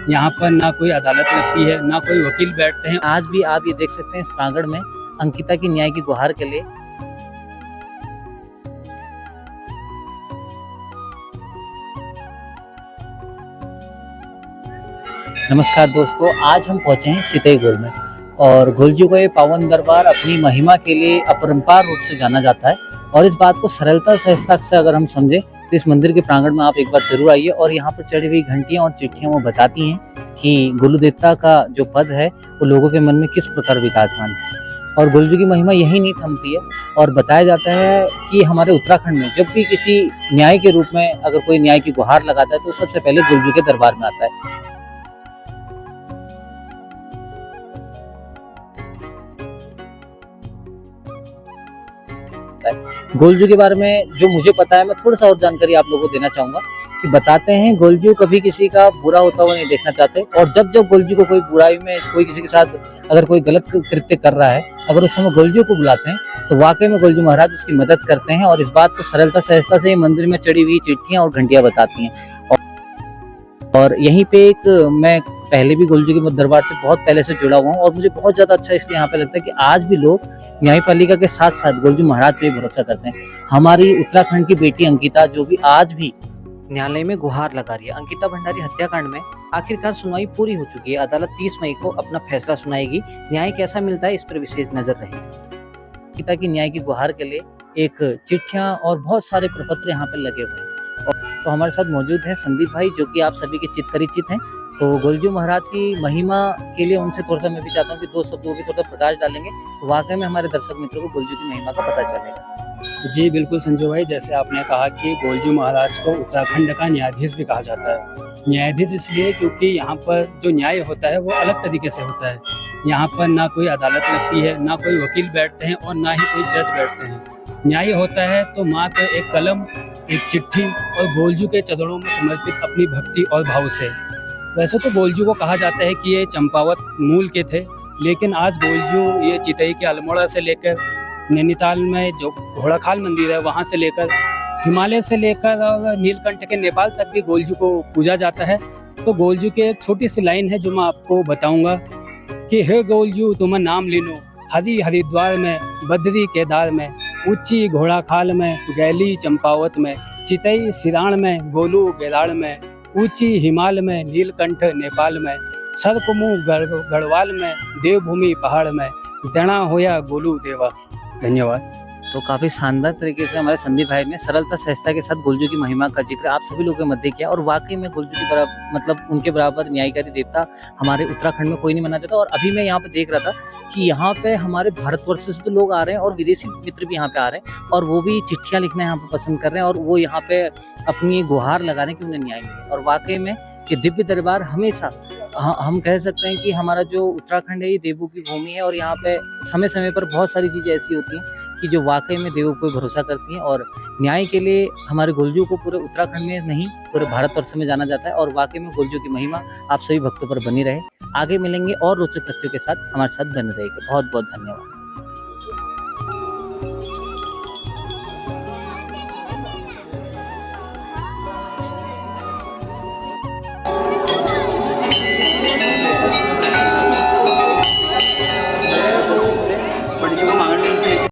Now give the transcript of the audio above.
यहाँ पर ना कोई अदालत लगती है, ना कोई वकील बैठते हैं। आज भी आप ये देख सकते हैं इस प्रांगण में अंकिता की न्याय की गुहार के लिए नमस्कार दोस्तों, आज हम पहुंचे हैं चितई गोल में और गोलजू का ये पावन दरबार अपनी महिमा के लिए अपरंपार रूप से जाना जाता है। और इस बात को सरलता सहजता से अगर हम समझे तो इस मंदिर के प्रांगण में आप एक बार जरूर आइए और यहाँ पर चढ़ी हुई घंटियां और चिट्ठियां वो बताती हैं कि गुरु देवता का जो पद है वो लोगों के मन में किस प्रकार विराजमान है। और गोलजू की महिमा यही नहीं थमती है और बताया जाता है कि हमारे उत्तराखंड में जब भी किसी न्याय के रूप में अगर कोई न्याय की गुहार लगाता है तो सबसे पहले गोलजू के दरबार में आता है। गोलजू के बारे में जो मुझे पता है मैं थोड़ा सा और जानकारी आप लोगों को देना चाहूंगा कि बताते हैं गोलजू कभी किसी का बुरा होता हुआ नहीं देखना चाहते। और जब जब गोलजू को कोई बुराई में कोई किसी के साथ अगर कोई गलत कृत्य कर रहा है, अगर उस समय गोलजू को बुलाते हैं तो वाकई में गोलजू महाराज उसकी मदद करते हैं। और इस बात को सरलता सहजता से मंदिर में चढ़ी हुई चिट्ठियां और घंटियां बताती हैं। और यहीं पे एक मैं पहले भी गोलजू के दरबार से बहुत पहले से जुड़ा हुआ हूँ और मुझे बहुत ज्यादा अच्छा इसलिए यहाँ पे लगता है कि आज भी लोग न्यायपालिका के साथ साथ गोलजू महाराज पे भरोसा करते हैं। हमारी उत्तराखंड की बेटी अंकिता जो भी आज भी न्यायालय में गुहार लगा रही है। अंकिता भंडारी हत्याकांड में आखिरकार सुनवाई पूरी हो चुकी है। अदालत 30 मई को अपना फैसला सुनाएगी। न्याय कैसा मिलता है इस पर विशेष नजर रहेगी। अंकिता की न्याय की गुहार के लिए एक चिट्ठियां और बहुत सारे प्रपत्र यहाँ पे लगे हुए हैं। तो हमारे साथ मौजूद है संदीप भाई जो कि आप सभी के चित परिचित हैं। तो गोलजू महाराज की महिमा के लिए उनसे थोड़ा सा मैं भी चाहता हूँ कि दो शब्द वो भी थोड़ा प्रकाश डालेंगे तो वाकई में हमारे दर्शक मित्रों को गोलजू की महिमा का पता चलेगा। जी बिल्कुल संजय भाई, जैसे आपने कहा कि गोलजू महाराज को उत्तराखंड का न्यायाधीश भी कहा जाता है। न्यायाधीश इसलिए क्योंकि यहाँ पर जो न्याय होता है वो अलग तरीके से होता है। यहाँ पर ना कोई अदालत लगती है, ना कोई वकील बैठते हैं और ना ही कोई जज बैठते हैं। न्याय होता है तो मात्र एक कलम, एक चिट्ठी और गोलजू के चरणों में समर्पित अपनी भक्ति और भाव से। वैसे तो गोलजू को कहा जाता है कि ये चंपावत मूल के थे, लेकिन आज गोलजू ये चितई के अल्मोड़ा से लेकर नैनीताल में जो घोड़ाखाल मंदिर है वहाँ से लेकर हिमालय से लेकर और नीलकंठ के नेपाल तक भी गोलजू को पूजा जाता है। तो गोलजू की एक छोटी सी लाइन है जो मैं आपको बताऊंगा कि हे गोलजू तुम नाम लीनो, हरि हरिद्वार में, बद्री केदार में, ऊंची घोड़ाखाल में, गैली चंपावत में, चितई सिराण में, गोलू गेदाड़ में, ऊंची हिमाल में, नीलकंठ नेपाल में, सरकुमुह गढ़वाल में, देवभूमि पहाड़ में, दणा होया गोलू देवा। धन्यवाद। तो काफी शानदार तरीके से हमारे संदीप भाई ने सरलता सहजता के साथ गोलजू की महिमा का जिक्र आप सभी लोगों के मध्य किया। और वाकई में गोलजू की बराबर मतलब उनके बराबर न्यायकारी देवता हमारे उत्तराखंड में कोई नहीं माना जाता। और अभी मैं यहाँ पे देख रहा था कि यहाँ पे हमारे भारतवर्ष से तो लोग आ रहे हैं और विदेशी मित्र भी यहाँ पे आ रहे हैं और वो भी चिट्ठियां लिखना यहाँ पे पसंद कर रहे हैं और वो यहाँ पे अपनी गुहार लगा रहे हैं कि उन्हें न्याय मिले। और वाकई में कि दिव्य दरबार हमेशा हम कह सकते हैं कि हमारा जो उत्तराखंड है ये देवों की भूमि है। और यहाँ पे समय समय पर बहुत सारी चीजें ऐसी होती हैं कि जो वाकई में देवों पर भरोसा करती हैं। और न्याय के लिए हमारे गोलजू को पूरे उत्तराखंड में नहीं पूरे भारतवर्ष में जाना जाता है। और वाकई में गोलजू की महिमा आप सभी भक्तों पर बनी रहे। आगे मिलेंगे और रोचक तथ्यों के साथ, हमारे साथ बने रहेगा। बहुत बहुत धन्यवाद।